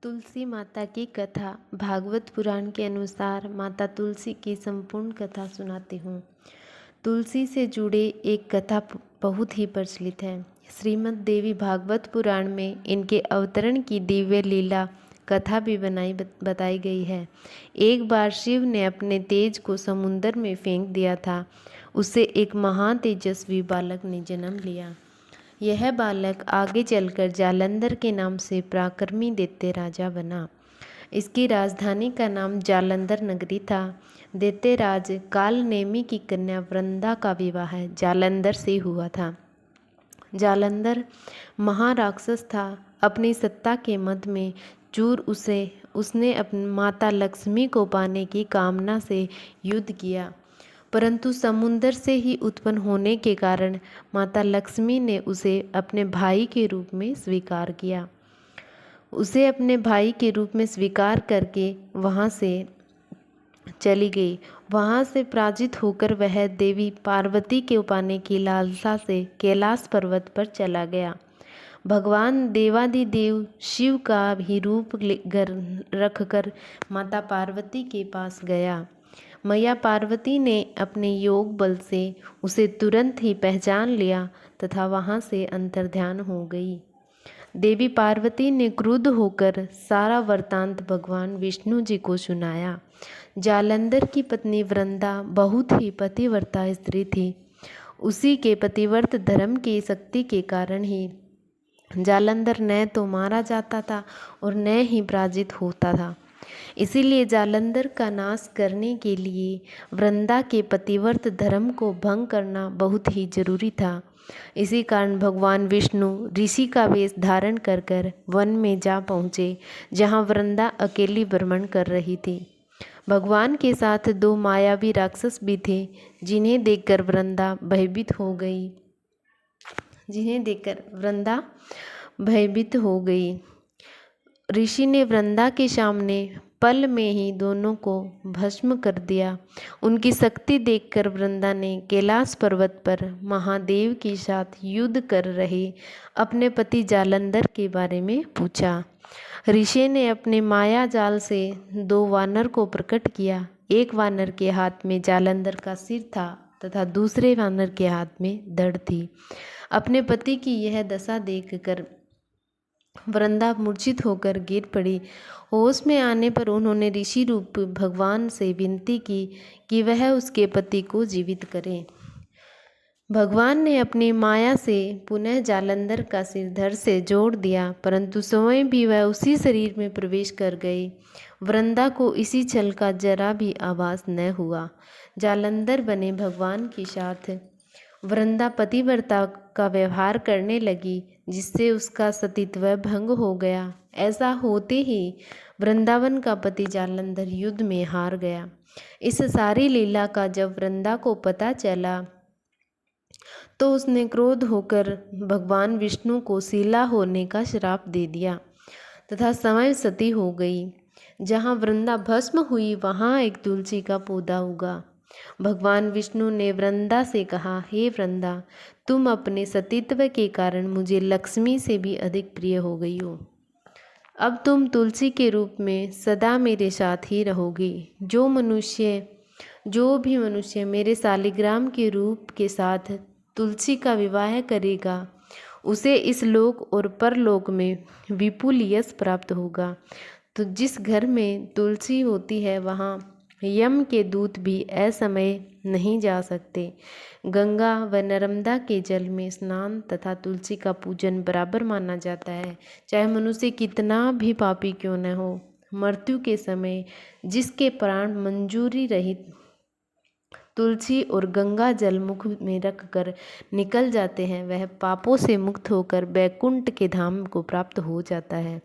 तुलसी माता की कथा। भागवत पुराण के अनुसार माता तुलसी की संपूर्ण कथा सुनाती हूँ। तुलसी से जुड़े एक कथा बहुत ही प्रचलित है। श्रीमद् देवी भागवत पुराण में इनके अवतरण की दिव्य लीला कथा भी बताई गई है। एक बार शिव ने अपने तेज को समुद्र में फेंक दिया था। उससे एक महान तेजस्वी बालक ने जन्म लिया। यह बालक आगे चलकर जालंधर के नाम से पराक्रमी दैत्य राजा बना। इसकी राजधानी का नाम जालंधर नगरी था। दैत्यराज कालनेमी की कन्या वृंदा का विवाह जालंधर से हुआ था। जालंधर महाराक्षस था। अपनी सत्ता के मद में चूर उसने अपनी माता लक्ष्मी को पाने की कामना से युद्ध किया, परंतु समुद्र से ही उत्पन्न होने के कारण माता लक्ष्मी ने उसे अपने भाई के रूप में स्वीकार किया। उसे अपने भाई के रूप में स्वीकार करके वहाँ से चली गई। वहाँ से पराजित होकर वह देवी पार्वती के पाने की लालसा से कैलाश पर्वत पर चला गया। भगवान देवादिदेव शिव का भी रूप रखकर माता पार्वती के पास गया। मैया पार्वती ने अपने योग बल से उसे तुरंत ही पहचान लिया तथा वहाँ से अंतर्ध्यान हो गई। देवी पार्वती ने क्रुद्ध होकर सारा वृत्तांत भगवान विष्णु जी को सुनाया। जालंधर की पत्नी वृंदा बहुत ही पतिव्रता स्त्री थी। उसी के पतिव्रत धर्म की शक्ति के कारण ही जालंधर न तो मारा जाता था और न ही पराजित होता था। इसीलिए जालंधर का नाश करने के लिए वृंदा के पतिव्रत धर्म को भंग करना बहुत ही जरूरी था। इसी कारण भगवान विष्णु ऋषि का वेश धारण कर वन में जा पहुँचे, जहाँ वृंदा अकेली भ्रमण कर रही थी। भगवान के साथ दो मायावी राक्षस भी थे, जिन्हें देखकर वृंदा भयभीत हो गई। ऋषि ने वृंदा के सामने पल में ही दोनों को भस्म कर दिया। उनकी शक्ति देखकर वृंदा ने कैलाश पर्वत पर महादेव के साथ युद्ध कर रहे अपने पति जालंधर के बारे में पूछा। ऋषि ने अपने माया जाल से दो वानर को प्रकट किया। एक वानर के हाथ में जालंधर का सिर था तथा दूसरे वानर के हाथ में धड़ थी। अपने पति की यह दशा देखकर वृंदा मूर्छित होकर गिर पड़ी। होश में आने पर उन्होंने ऋषि रूप भगवान से विनती की कि वह उसके पति को जीवित करें। भगवान ने अपनी माया से पुनः जालंधर का सिर धड़ से जोड़ दिया, परंतु स्वयं भी वह उसी शरीर में प्रवेश कर गए। वृंदा को इसी छल का जरा भी आभास न हुआ। जालंधर बने भगवान के साथ वृंदा पतिव्रता का व्यवहार करने लगी, जिससे उसका सतीत्व भंग हो गया। ऐसा होते ही वृंदावन का पति जालंधर युद्ध में हार गया। इस सारी लीला का जब वृंदा को पता चला तो उसने क्रोध होकर भगवान विष्णु को शीला होने का श्राप दे दिया तथा समय सती हो गई। जहाँ वृंदा भस्म हुई वहाँ एक तुलसी का पौधा उगा। भगवान विष्णु ने वृंदा से कहा, हे वृंदा, तुम अपने सतीत्व के कारण मुझे लक्ष्मी से भी अधिक प्रिय हो गई हो। अब तुम तुलसी के रूप में सदा मेरे साथ ही रहोगी। जो भी मनुष्य मेरे शालिग्राम के रूप के साथ तुलसी का विवाह करेगा, उसे इस लोक और परलोक में विपुल यश प्राप्त होगा। तो जिस घर में तुलसी होती है वहाँ यम के दूत भी असमय नहीं जा सकते। गंगा व नर्मदा के जल में स्नान तथा तुलसी का पूजन बराबर माना जाता है। चाहे मनुष्य कितना भी पापी क्यों न हो, मृत्यु के समय जिसके प्राण मंजूरी रहित तुलसी और गंगा जल मुख में रखकर निकल जाते हैं, वह पापों से मुक्त होकर वैकुंठ के धाम को प्राप्त हो जाता है।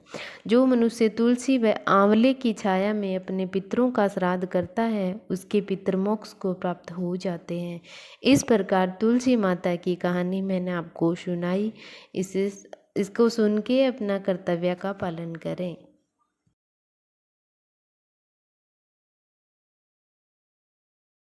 जो मनुष्य तुलसी व आंवले की छाया में अपने पितरों का श्राद्ध करता है, उसके पितृ मोक्ष को प्राप्त हो जाते हैं। इस प्रकार तुलसी माता की कहानी मैंने आपको सुनाई। इसको सुन के अपना कर्तव्य का पालन करें।